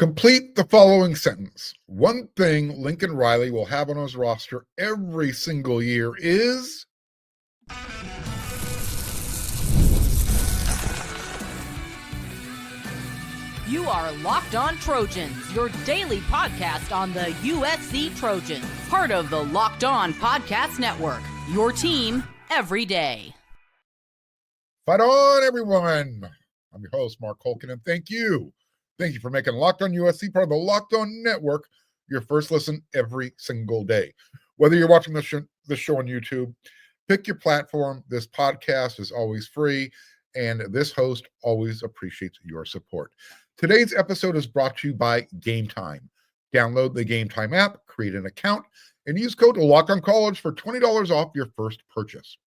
Complete the following sentence. One thing Lincoln Riley will have on his roster every single year is... You are Locked On Trojans, your daily podcast on the USC Trojans. Part of the Locked On Podcast Network, your team every day. Fight on, everyone. I'm your host, Mark Holkin, and thank you. Thank you for making Locked On USC part of the Locked On Network your first listen every single day. Whether you're watching this show on YouTube, pick your platform. This podcast is always free, and this host always appreciates your support. Today's episode is brought to you by Game Time. Download the Game Time app, create an account, and use code LOCKEDONCollege for $20 off your first purchase.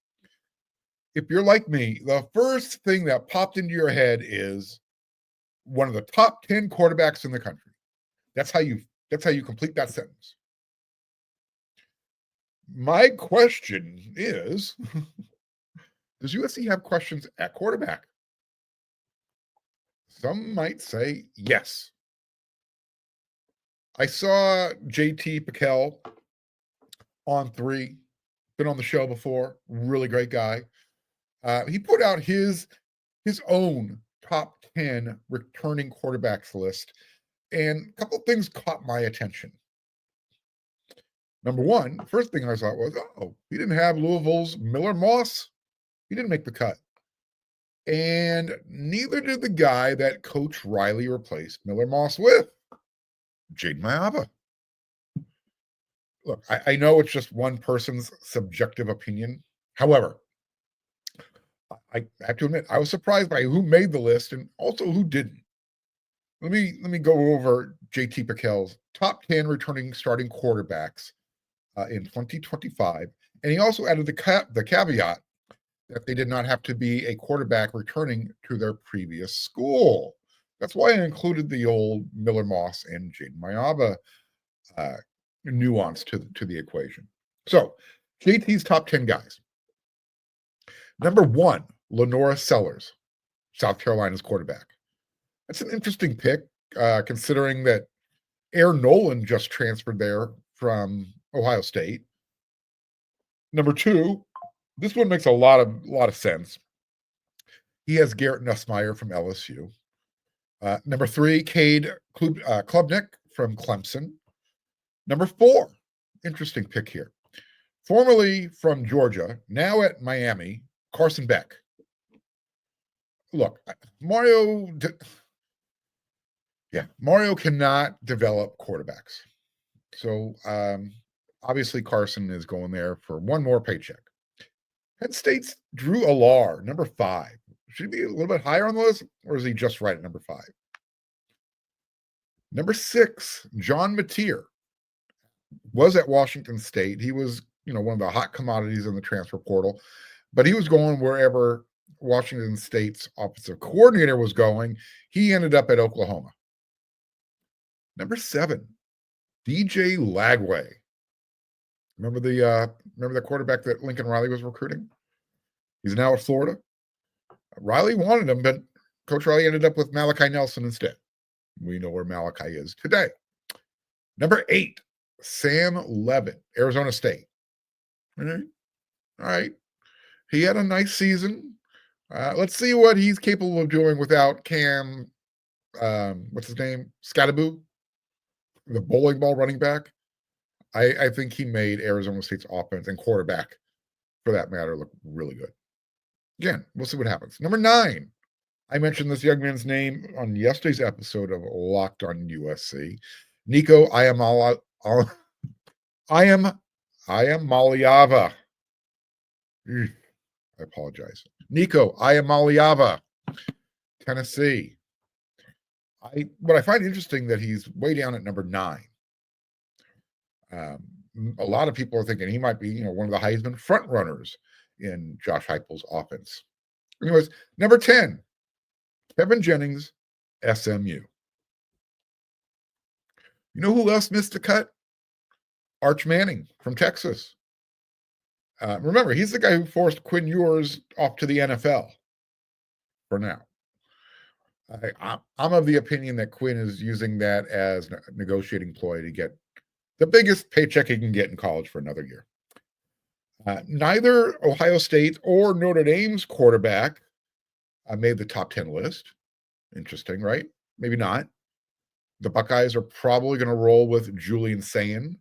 If you're like me, the first thing that popped into your head is one of the top 10 quarterbacks in the country. That's how you complete that sentence. My question is, does USC have questions at quarterback? Some might say yes. I saw JT Pickell on 3, been on the show before, really great guy. He put out his own top 10 returning quarterbacks list, and a couple of things caught my attention. Number one, the first thing I thought was, he didn't have Louisville's Miller Moss. He didn't make the cut. And neither did the guy that Coach Riley replaced Miller Moss with, Jade Mayava. Look, I know it's just one person's subjective opinion. However, I have to admit, I was surprised by who made the list and also who didn't. Let me go over JT Pickell's top 10 returning starting quarterbacks in 2025. And he also added the caveat that they did not have to be a quarterback returning to their previous school. That's why I included the old Miller Moss and Jade Mayava nuance to the equation. So, JT's top 10 guys. Number 1, Lenora Sellers, South Carolina's quarterback. That's an interesting pick, considering that Aaron Nolan just transferred there from Ohio State. Number 2, this one makes a lot of sense. He has Garrett Nussmeier from LSU. Number 3, Cade Klubnik from Clemson. Number 4, interesting pick here. Formerly from Georgia, now at Miami, Carson Beck. Look, Mario cannot develop quarterbacks. So obviously Carson is going there for one more paycheck. Penn State's Drew Allar, number 5. Should he be a little bit higher on the list, or is he just right at number 5? Number 6, John Mateer, was at Washington State. He was, one of the hot commodities in the transfer portal, but he was going wherever Washington State's offensive coordinator was going. He ended up at Oklahoma. Number 7, DJ Lagway. Remember the quarterback that Lincoln Riley was recruiting? He's now at Florida. Riley wanted him, but Coach Riley ended up with Malachi Nelson instead. We know where Malachi is today. Number 8, Sam Levitt, Arizona State. All right. He had a nice season. Let's see what he's capable of doing without Cam, what's his name? Scattaboo, the bowling ball running back. I think he made Arizona State's offense and quarterback, for that matter, look really good. Again, we'll see what happens. Number 9, I mentioned this young man's name on yesterday's episode of Locked On USC. Nico Iamaleava. I apologize. Nico Iamaleava, Tennessee. What I find interesting that he's way down at number 9. A lot of people are thinking he might be, one of the Heisman front runners in Josh Heupel's offense. Anyways, number 10, Kevin Jennings, SMU. You know who else missed the cut? Arch Manning from Texas. Remember, he's the guy who forced Quinn Ewers off to the NFL for now. I'm of the opinion that Quinn is using that as a negotiating ploy to get the biggest paycheck he can get in college for another year. Neither Ohio State or Notre Dame's quarterback made the top 10 list. Interesting, right? Maybe not. The Buckeyes are probably going to roll with Julian Sayin.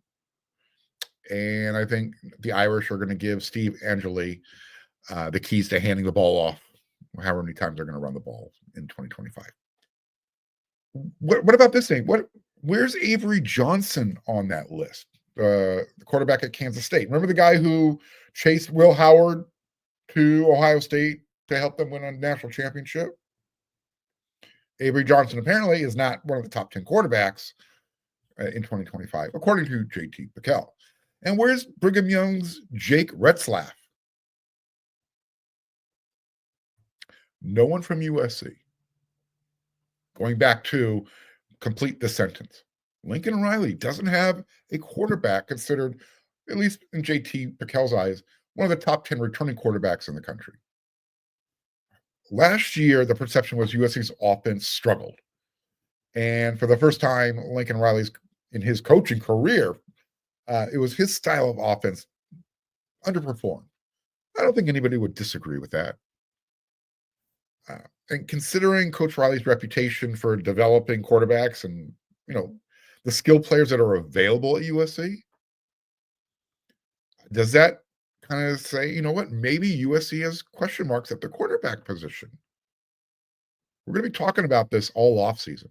And I think the Irish are going to give Steve Angeli the keys to handing the ball off, however many times they're going to run the ball in 2025. What about this thing? Where's Avery Johnson on that list? The quarterback at Kansas State. Remember the guy who chased Will Howard to Ohio State to help them win a national championship? Avery Johnson apparently is not one of the top 10 quarterbacks in 2025, according to JT Pickell. And where's Brigham Young's Jake Retzlaff? No one from USC. Going back to complete the sentence. Lincoln Riley doesn't have a quarterback considered, at least in JT Pickell's eyes, one of the top 10 returning quarterbacks in the country. Last year, the perception was USC's offense struggled. And for the first time, Lincoln Riley's in his coaching career, it was his style of offense underperformed. I don't think anybody would disagree with that. And considering Coach Riley's reputation for developing quarterbacks and, the skill players that are available at USC, does that kind of say, you know what, maybe USC has question marks at the quarterback position? We're going to be talking about this all offseason,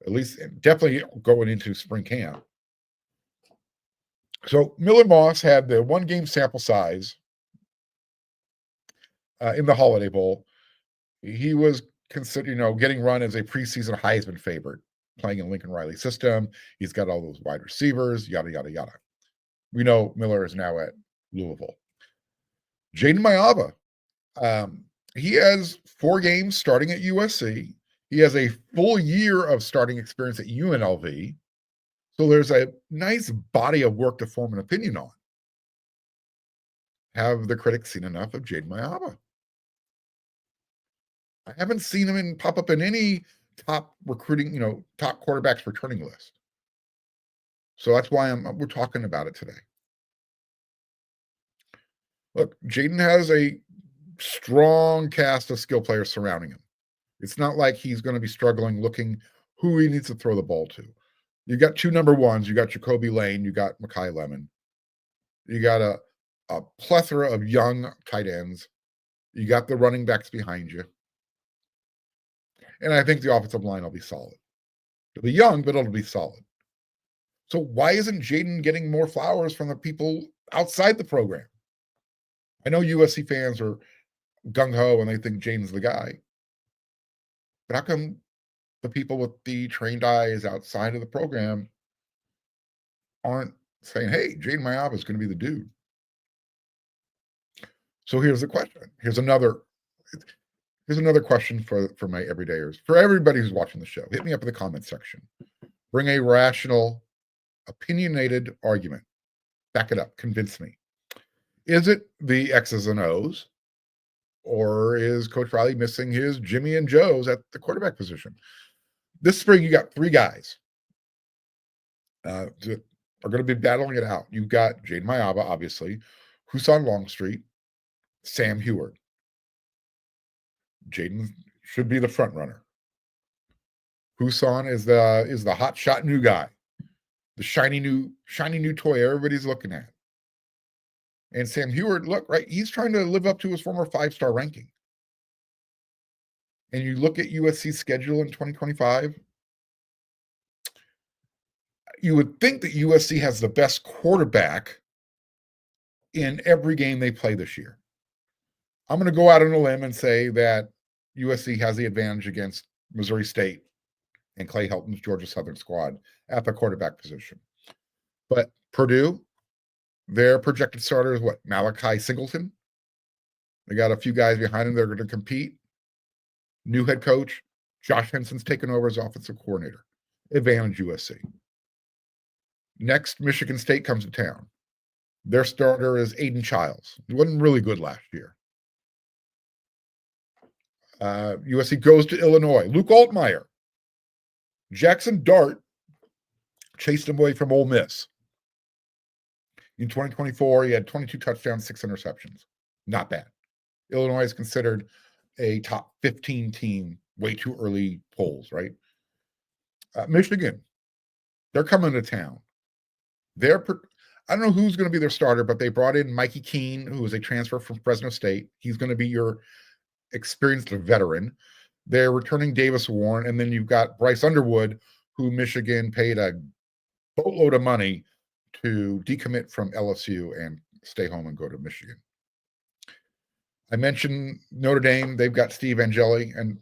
at least definitely going into spring camp. So Miller Moss had the 1-game sample size in the Holiday Bowl. He was considered, getting run as a preseason Heisman favorite, playing in Lincoln Riley system. He's got all those wide receivers, yada, yada, yada. We know Miller is now at Louisville. Jaden Mayava, he has 4 games starting at USC. He has a full year of starting experience at UNLV. So there's a nice body of work to form an opinion on. Have the critics seen enough of Jaden Mayava? I haven't seen him pop up in any top recruiting, top quarterbacks returning list. So that's why we're talking about it today. Look, Jaden has a strong cast of skill players surrounding him. It's not like he's going to be struggling looking who he needs to throw the ball to. You got 2 number ones. You got Jacoby Lane. You got Mekhi Lemon. You got a plethora of young tight ends. You got the running backs behind you. And I think the offensive line will be solid. It'll be young, but it'll be solid. So why isn't Jaden getting more flowers from the people outside the program? I know USC fans are gung-ho and they think Jaden's the guy. But how come the people with the trained eyes outside of the program aren't saying, hey, Jaden Mayava is going to be the dude? So here's the question. Here's another question for my everydayers, for everybody who's watching the show. Hit me up in the comment section. Bring a rational, opinionated argument. Back it up. Convince me. Is it the X's and O's, or is Coach Riley missing his Jimmy and Joes at the quarterback position? This spring, you got 3 guys that are going to be battling it out. You've got Jaden Mayava, obviously, Husan Longstreet, Sam Heward. Jaden should be the front runner. Husan is the hot shot new guy, the shiny new toy everybody's looking at. And Sam Heward, look, right, he's trying to live up to his former 5-star ranking. And you look at USC's schedule in 2025, you would think that USC has the best quarterback in every game they play this year. I'm going to go out on a limb and say that USC has the advantage against Missouri State and Clay Helton's Georgia Southern squad at the quarterback position. But Purdue, their projected starter is what? Malachi Singleton. They got a few guys behind him that are going to compete. New head coach, Josh Henson's taken over as offensive coordinator. Advantage USC. Next, Michigan State comes to town. Their starter is Aiden Childs. He wasn't really good last year. USC goes to Illinois. Luke Altmaier. Jackson Dart chased him away from Ole Miss. In 2024, he had 22 touchdowns, 6 interceptions. Not bad. Illinois is considered a top 15 team, way too early polls, right? Michigan, they're coming to town. I don't know who's going to be their starter, but they brought in Mikey Keene, who is a transfer from Fresno State. He's going to be your experienced veteran. They're returning Davis Warren, and then you've got Bryce Underwood, who Michigan paid a boatload of money to decommit from LSU and stay home and go to Michigan. I mentioned Notre Dame. They've got Steve Angeli and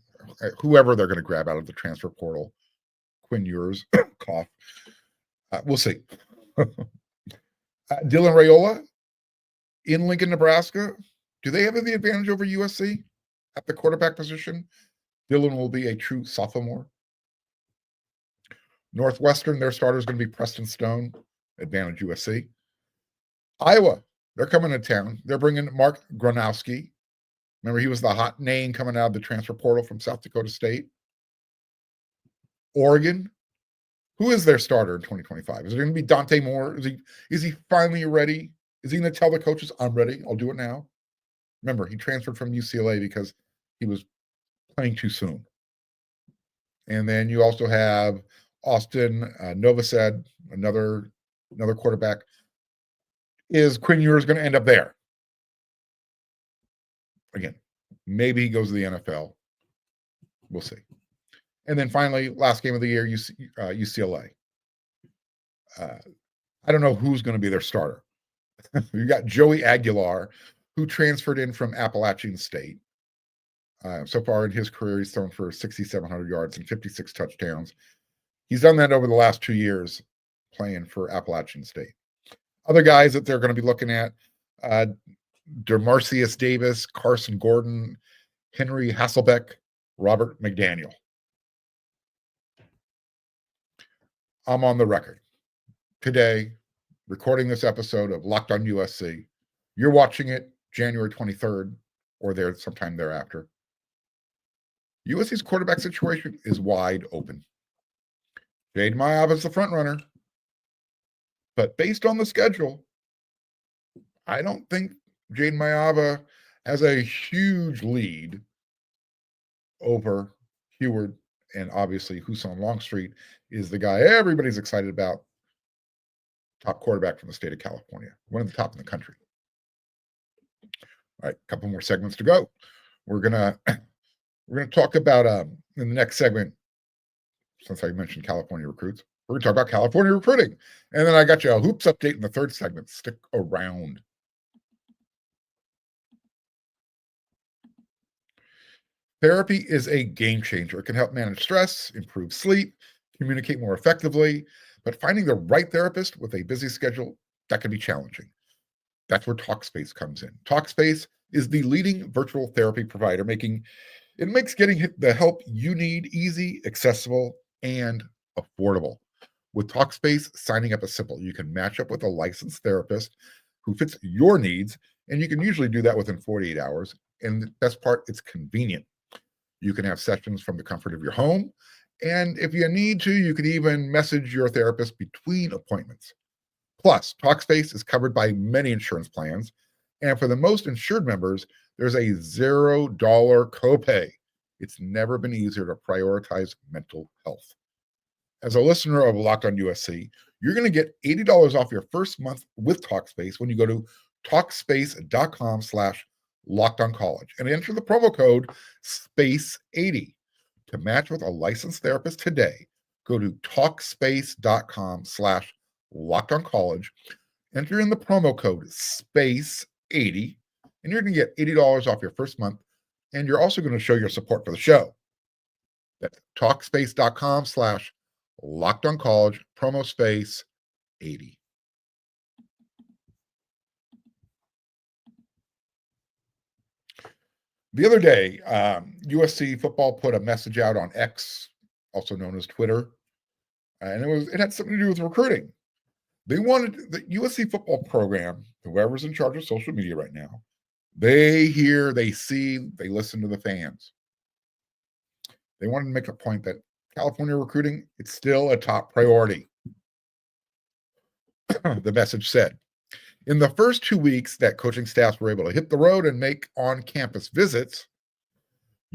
whoever they're going to grab out of the transfer portal. Quinn Ewers, cough. We'll see. Dylan Raiola in Lincoln, Nebraska. Do they have the advantage over USC at the quarterback position? Dylan will be a true sophomore. Northwestern, their starter is going to be Preston Stone, advantage USC. Iowa, they're coming to town. They're bringing Mark Gronowski. Remember, he was the hot name coming out of the transfer portal from South Dakota State. Oregon, who is their starter in 2025? Is it going to be Dante Moore? Is he finally ready? Is he going to tell the coaches, I'm ready, I'll do it now? Remember, he transferred from UCLA because he was playing too soon. And then you also have Austin Novosad, another quarterback. Is Quinn Ewers going to end up there? Again, maybe he goes to the NFL. We'll see. And then finally, last game of the year, UCLA. I don't know who's going to be their starter. You got Joey Aguilar, who transferred in from Appalachian State. So far in his career, he's thrown for 6,700 yards and 56 touchdowns. He's done that over the last 2 years playing for Appalachian State. Other guys that they're going to be looking at, DeMarcius Davis, Carson Gordon, Henry Hasselbeck, Robert McDaniel. I'm on the record today, recording this episode of Locked on USC. You're watching it January 23rd or there sometime thereafter. USC's quarterback situation is wide open. Jade Mayav is the front runner. But based on the schedule, I don't think Jade Mayava has a huge lead over Heward, and obviously Husan Longstreet is the guy everybody's excited about. Top quarterback from the state of California, one of the top in the country. All right, a couple more segments to go. We're gonna talk about in the next segment, since I mentioned California recruits, we're going to talk about California recruiting. And then I got you a hoops update in the third segment. Stick around. Therapy is a game changer. It can help manage stress, improve sleep, communicate more effectively, but finding the right therapist with a busy schedule, that can be challenging. That's where Talkspace comes in. Talkspace is the leading virtual therapy provider, makes getting the help you need easy, accessible, and affordable. With Talkspace, signing up is simple. You can match up with a licensed therapist who fits your needs, and you can usually do that within 48 hours. And the best part, it's convenient. You can have sessions from the comfort of your home, and if you need to, you can even message your therapist between appointments. Plus, Talkspace is covered by many insurance plans, and for the most insured members, there's a $0 copay. It's never been easier to prioritize mental health. As a listener of Locked on USC, you're going to get $80 off your first month with Talkspace when you go to Talkspace.com/LockedOnCollege and enter the promo code SPACE80 to match with a licensed therapist today. Go to Talkspace.com/LockedOnCollege, enter in the promo code SPACE80, and you're going to get $80 off your first month, and you're also going to show your support for the show. That's Talkspace.com/LockedOnCollege, promo space 80. The other day, USC football put a message out on X, also known as Twitter, and it had something to do with recruiting. They wanted the USC football program, whoever's in charge of social media right now, they hear, they see, they listen to the fans. They wanted to make a point that California recruiting, it's still a top priority. The message said, in the first 2 weeks that coaching staffs were able to hit the road and make on-campus visits,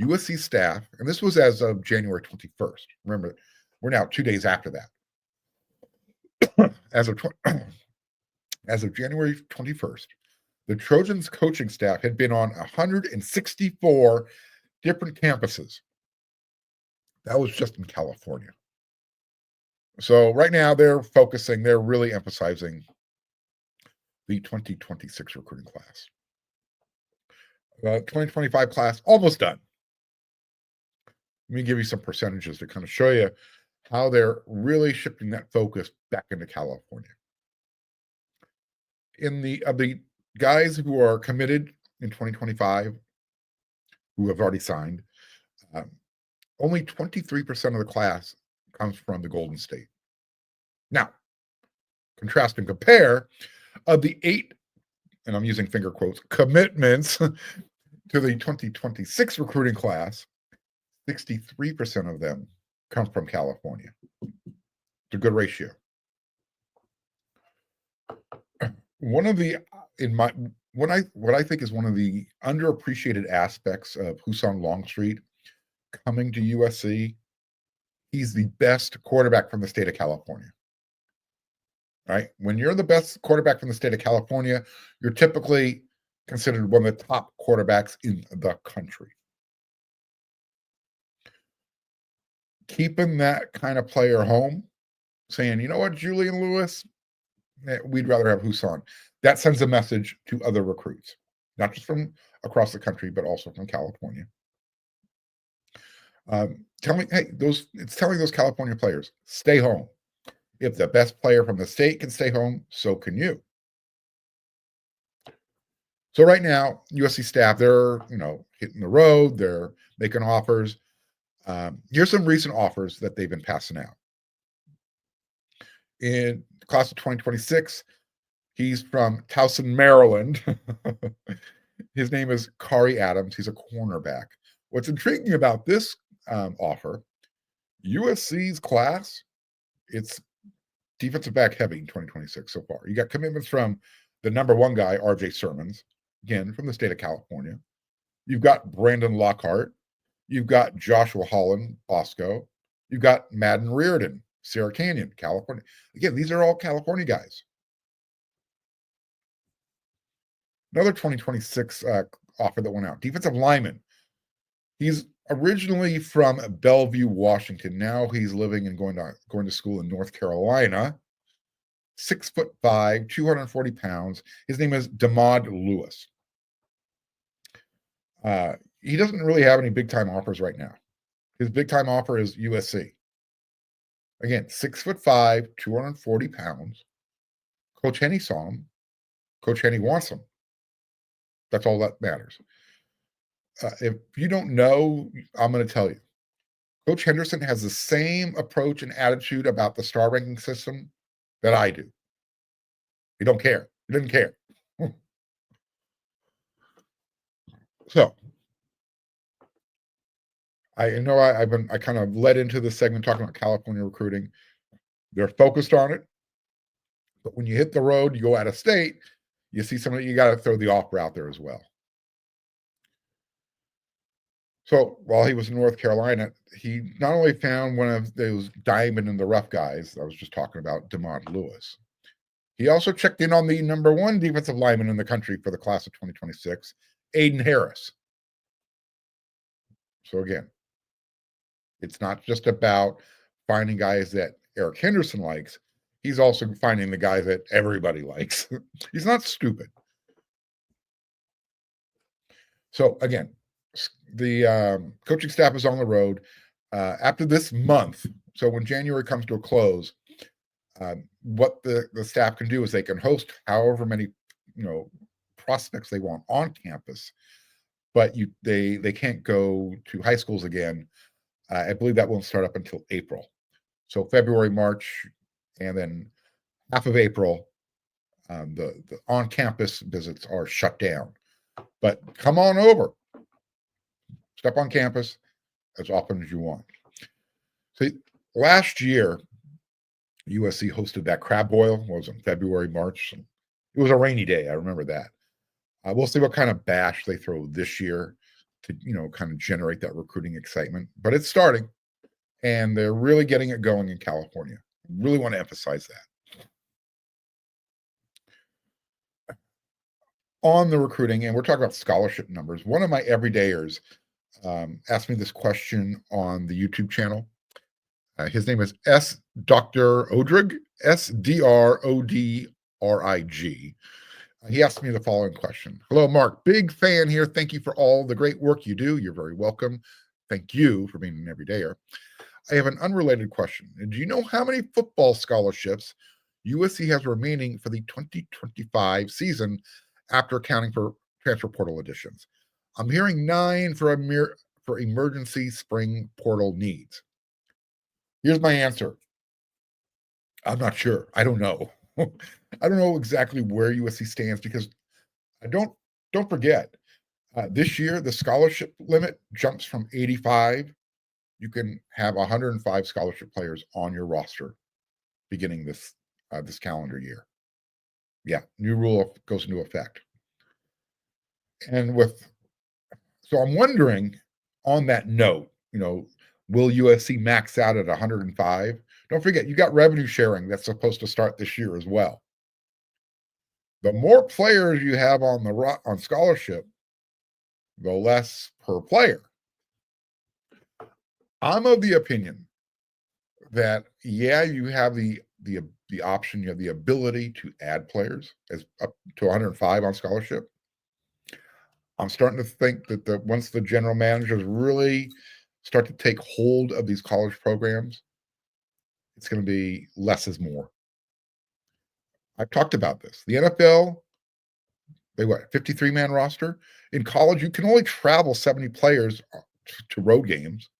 USC staff, and this was as of January 21st. Remember, we're now 2 days after that. As of January 21st, the Trojans coaching staff had been on 164 different campuses. That was just in California. So right now they're really emphasizing the 2026 recruiting class. 2025 class, almost done. Let me give you some percentages to kind of show you how they're really shifting that focus back into California. Of the guys who are committed in 2025, who have already signed, only 23% of the class comes from the Golden State. Now, contrast and compare, of the 8, and I'm using finger quotes, commitments to the 2026 recruiting class, 63% of them come from California. It's a good ratio. One of the, what I think is one of the underappreciated aspects of Husong Longstreet coming to USC, he's the best quarterback from the state of California. Right? When you're the best quarterback from the state of California, you're typically considered one of the top quarterbacks in the country. Keeping that kind of player home, saying, you know what, Julian Lewis, we'd rather have Husong. That sends a message to other recruits, not just from across the country, but also from California. Telling those California players, stay home. If the best player from the state can stay home, so can you. So right now, USC staff, they're hitting the road, they're making offers. Here's some recent offers that they've been passing out. In the class of 2026, he's from Towson, Maryland. His name is Kari Adams. He's a cornerback. What's intriguing about this offer, USC's class, it's defensive back heavy in 2026 so far. You got commitments from the number 1 guy, RJ Sermons, again, from the state of California. You've got Brandon Lockhart. You've got Joshua Holland, Bosco. You've got Madden Reardon, Sierra Canyon, California. Again, these are all California guys. Another 2026 offer that went out, defensive lineman. He's originally from Bellevue, Washington. Now he's living and going to school in North Carolina. 6'5", 240 pounds. His name is Damod Lewis. He doesn't really have any big-time offers right now. His big-time offer is USC. Again, 6'5", 240 pounds. Coach Henny saw him. Coach Henny wants him. That's all that matters. If you don't know, I'm going to tell you. Coach Henderson has the same approach and attitude about the star ranking system that I do. He don't care. He doesn't care. So, I know I kind of led into this segment talking about California recruiting. They're focused on it. But when you hit the road, you go out of state, you see somebody, you got to throw the offer out there as well. So while he was in North Carolina, he not only found one of those diamond in the rough guys I was just talking about, Damod Lewis, he also checked in on the number 1 defensive lineman in the country for the class of 2026, Aiden Harris. So again, it's not just about finding guys that Eric Henderson likes. He's also finding the guys that everybody likes. He's not stupid. So again, the coaching staff is on the road. After this month, so when January comes to a close, what the staff can do is they can host however many prospects they want on campus, but they can't go to high schools again. I believe that won't start up until April. So February, March, and then half of April, the on-campus visits are shut down. But come on over. Step on campus. as often as you want. See, last year, USC hosted that crab boil. What was it, February, March? It was a rainy day. I remember that. We'll see what kind of bash they throw this year to, kind of generate that recruiting excitement. But it's starting, and they're really getting it going in California. Really want to emphasize that. On the recruiting, and we're talking about scholarship numbers, one of my everydayers asked me this question on the YouTube channel. His name is S. Dr. Odrig, SDRODRIG. He asked me the following question. Hello, Mark. Big fan here. Thank you for all the great work you do. You're very welcome. Thank you for being an everydayer. I have an unrelated question. Do you know how many football scholarships USC has remaining for the 2025 season after accounting for transfer portal additions? I'm hearing 9 for emergency spring portal needs. Here's my answer. I'm not sure. I don't know. I don't know exactly where USC stands because don't forget, this year the scholarship limit jumps from 85. You can have 105 scholarship players on your roster beginning this calendar year. Yeah, new rule goes into effect. And so I'm wondering, on that note, will USC max out at 105? Don't forget, you got revenue sharing that's supposed to start this year as well. The more players you have on scholarship, the less per player. I'm of the opinion that, you have the option, you have the ability to add players as up to 105 on scholarship. I'm starting to think that once the general managers really start to take hold of these college programs, it's going to be less is more. I've talked about this. The NFL, they 53-man roster. In college, you can only travel 70 players to road games.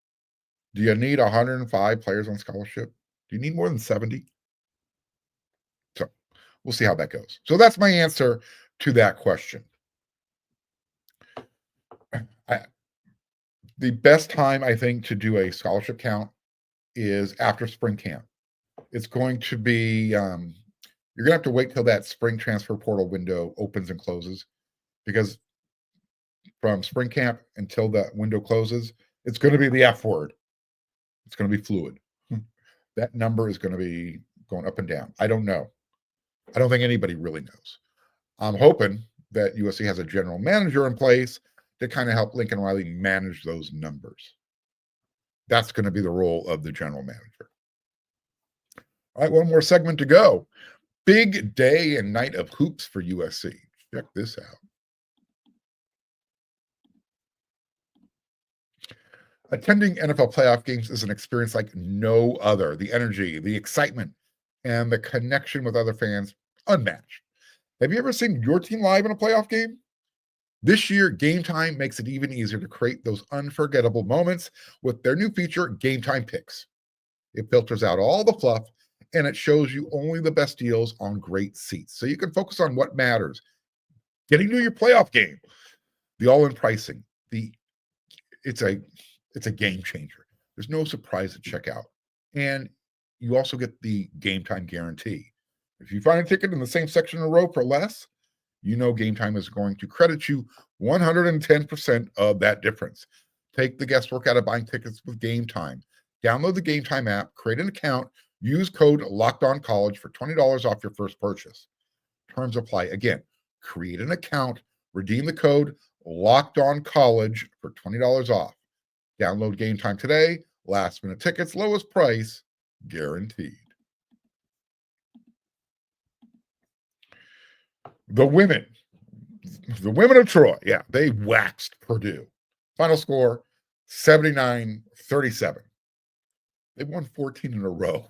Do you need 105 players on scholarship? Do you need more than 70? So we'll see how that goes. So that's my answer to that question. The best time, I think, to do a scholarship count is after spring camp. It's going to be, you're going to have to wait till that spring transfer portal window opens and closes, because from spring camp until that window closes, it's going to be the F word. It's going to be fluid. That number is going to be going up and down. I don't know. I don't think anybody really knows. I'm hoping that USC has a general manager in place to kind of help Lincoln Riley manage those numbers. That's going to be the role of the general manager. All right, one more segment to go. Big day and night of hoops for USC. Check this out. Attending NFL playoff games is an experience like no other. The energy, the excitement, and the connection with other fans, unmatched. Have you ever seen your team live in a playoff game? This year, Game Time makes it even easier to create those unforgettable moments with their new feature, Game Time Picks. It filters out all the fluff, and it shows you only the best deals on great seats, so you can focus on what matters. Getting to your playoff game, the all-in pricing, it's a game changer. There's no surprise at checkout, and you also get the Game Time guarantee. If you find a ticket in the same section in a row for less, Game Time is going to credit you 110% of that difference. Take the guesswork out of buying tickets with Game Time. Download the Game Time app, create an account, use code LOCKEDONCollege for $20 off your first purchase. Terms apply. Again, create an account, redeem the code LOCKEDONCollege for $20 off. Download Game Time today. Last minute tickets, lowest price, guaranteed. The women of Troy, they waxed Purdue. Final score, 79-37. They've won 14 in a row.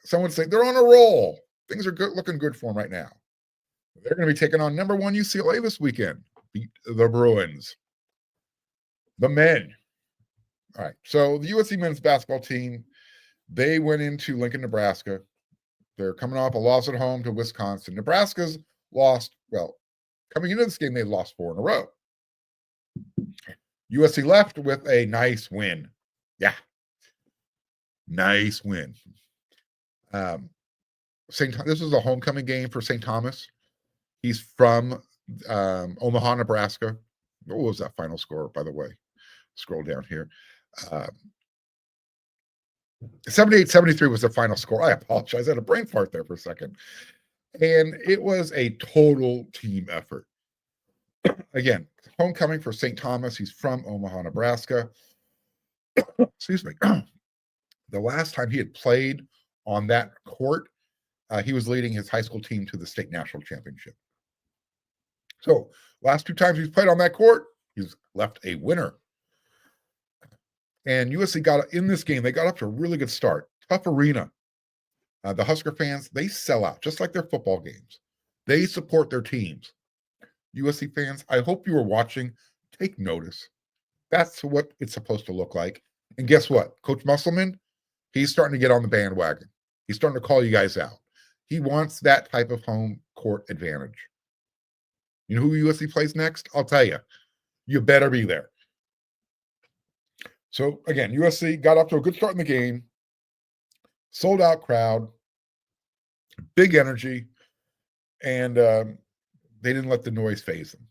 Someone say they're on a roll. Things are looking good for them right now. They're going to be taking on number 1 UCLA this weekend. Beat the Bruins. The men. All right, so the USC men's basketball team, they went into Lincoln, Nebraska. They're coming off a loss at home to Wisconsin. Nebraska's lost, coming into this game, they lost 4 in a row. USC left with a nice win. Yeah. Nice win. This was a homecoming game for St. Thomas. He's from Omaha, Nebraska. What was that final score, by the way? Scroll down here. 78-73 was the final score. I apologize. I had a brain fart there for a second. And it was a total team effort. Again, homecoming for St. Thomas. He's from Omaha, Nebraska. Excuse me. The last time he had played on that court, he was leading his high school team to the state national championship. So last 2 times he's played on that court, he's left a winner. And USC got in this game. They got up to a really good start. Tough arena. The Husker fans, they sell out, just like their football games. They support their teams. USC fans, I hope you are watching. Take notice. That's what it's supposed to look like. And guess what? Coach Musselman, he's starting to get on the bandwagon. He's starting to call you guys out. He wants that type of home court advantage. You know who USC plays next? I'll tell you. You better be there. So, again, USC got off to a good start in the game. Sold out crowd. Big energy. And they didn't let the noise faze them.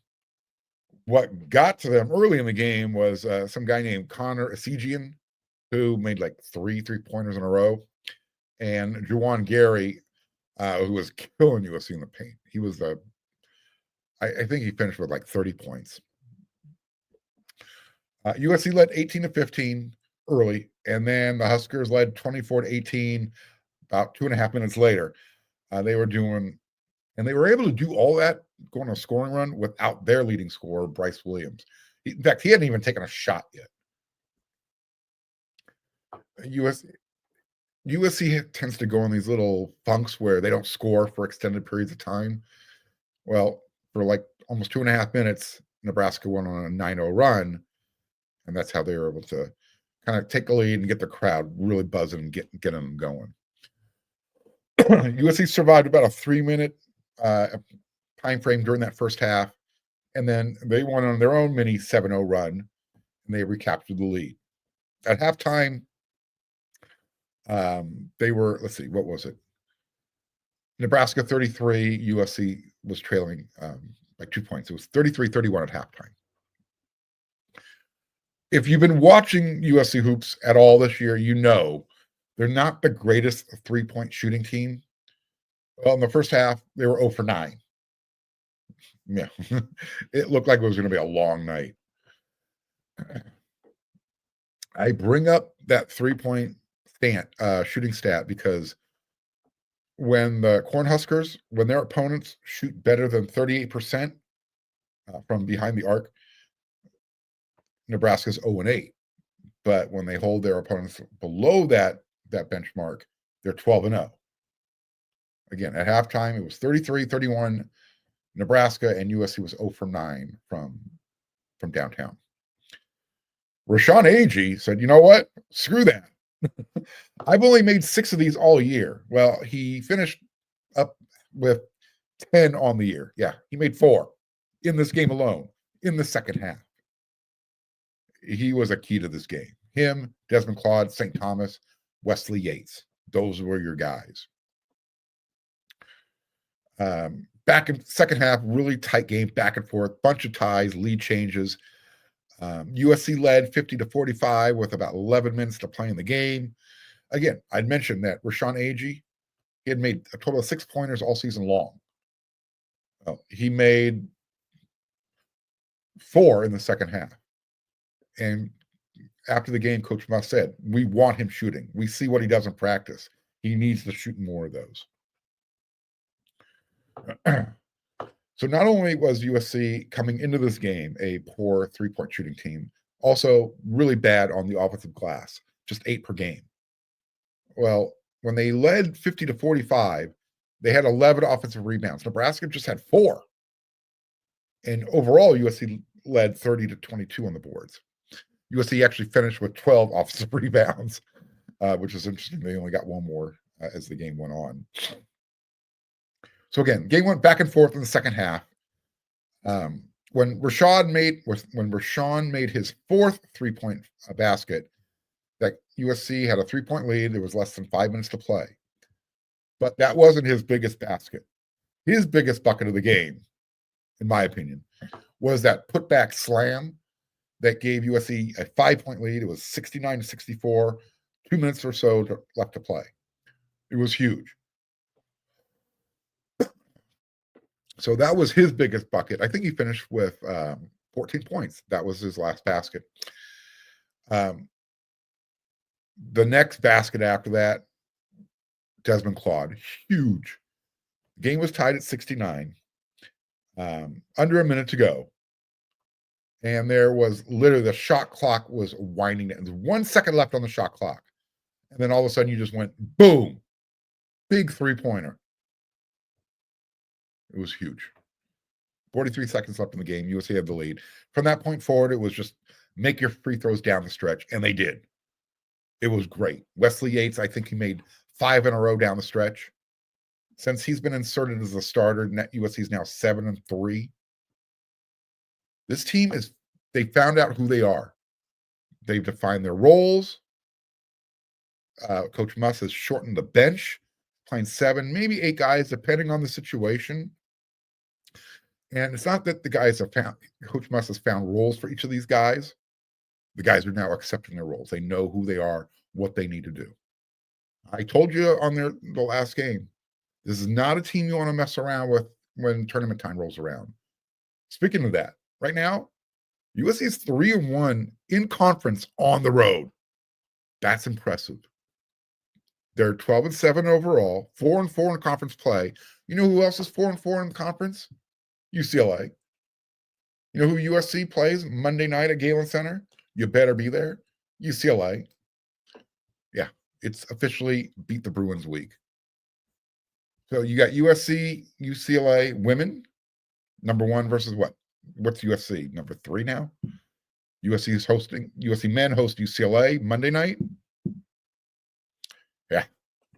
What got to them early in the game was some guy named Connor Esigian, who made like 3 3-pointers in a row. And Juwan Gary, who was killing USC in the paint. He was I think he finished with like 30 points. USC led 18-15 early, and then the Huskers led 24-18 about 2.5 minutes later. They were able to do all that, going on a scoring run without their leading scorer, Bryce Williams. In fact, he hadn't even taken a shot yet. USC tends to go in these little funks where they don't score for extended periods of time. Well, for like almost 2.5 minutes, Nebraska went on a 9-0 run, and that's how they were able to kind of take the lead and get the crowd really buzzing and get them going. USC survived about a 3-minute time frame during that first half, and then they went on their own mini 7-0 run, and they recaptured the lead. At halftime, they were, let's see, what was it? Nebraska 33, USC was trailing by 2 points. It was 33-31 at halftime. If you've been watching USC hoops at all this year, you know they're not the greatest 3-point shooting team. Well, in the first half, they were 0 for 9. Yeah, it looked like it was going to be a long night. I bring up that 3-point shooting stat because when the Cornhuskers, when their opponents shoot better than 38% from behind the arc, Nebraska's 0-8. But when they hold their opponents below that benchmark, they're 12-0. Again, at halftime, it was 33-31 Nebraska, and USC was 0 for 9 from downtown. Rashawn Agee said, you know what? Screw that. I've only made 6 of these all year. Well, he finished up with 10 on the year. Yeah, he made 4 in this game alone in the second half. He was a key to this game. Him, Desmond Claude, St. Thomas, Wesley Yates. Those were your guys. Back in second half, really tight game, back and forth, bunch of ties, lead changes. USC led 50-45 with about 11 minutes to play in the game. Again, I'd mentioned that Rashawn Agee, he had made a total of 6 pointers all season long. He made 4 in the second half. And after the game, Coach Musk said, we want him shooting. We see what he does in practice. He needs to shoot more of those. So not only was USC coming into this game a poor 3-point shooting team, also really bad on the offensive glass, just 8 per game. Well, when they led 50-45, they had 11 offensive rebounds. Nebraska just had 4. And overall, USC led 30-22 on the boards. USC actually finished with 12 offensive rebounds, which is interesting. They only got 1 more as the game went on. So again, game went back and forth in the second half. when Rashawn made his fourth 3-point basket, that USC had a 3-point lead. There was less than 5 minutes to play. But that wasn't his biggest basket. His biggest bucket of the game, in my opinion, was that putback slam that gave USC a 5-point lead. It was 69-64, 2 minutes or so left to play. It was huge. So that was his biggest bucket. I think he finished with 14 points. That was his last basket. The next basket after that, Desmond Claude, huge. The game was tied at 69. Under a minute to go. And there was literally the shot clock was winding down. There was 1 second left on the shot clock. And then all of a sudden you just went boom. Big 3-pointer. It was huge. 43 seconds left in the game. USC had the lead. From that point forward, it was just make your free throws down the stretch. And they did. It was great. Wesley Yates, I think he made 5 in a row down the stretch. Since he's been inserted as a starter, USC is now 7-3. This team they found out who they are. They've defined their roles. Coach Muss has shortened the bench, playing 7, maybe 8 guys, depending on the situation. And it's not that the guys have found, Coach Muss has found roles for each of these guys. The guys are now accepting their roles. They know who they are, what they need to do. I told you on the last game, this is not a team you want to mess around with when tournament time rolls around. Speaking of that, right now, USC is 3-1 in conference on the road. That's impressive. They're 12-7 overall, 4-4 in conference play. You know who else is 4-4 in conference? UCLA. You know who USC plays Monday night at Galen Center? You better be there. UCLA. Yeah, it's officially beat the Bruins week. So you got USC, UCLA women, number 1 versus what? What's USC? Number 3 now? USC men host UCLA Monday night. Yeah,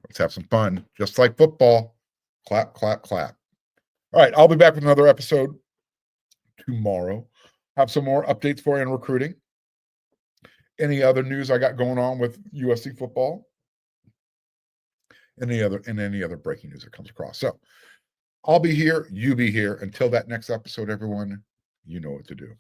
let's have some fun. Just like football. Clap, clap, clap. All right, I'll be back with another episode tomorrow. Have some more updates for you on recruiting. Any other news I got going on with USC football? Any other breaking news that comes across. So I'll be here, you be here. Until that next episode, everyone, you know what to do.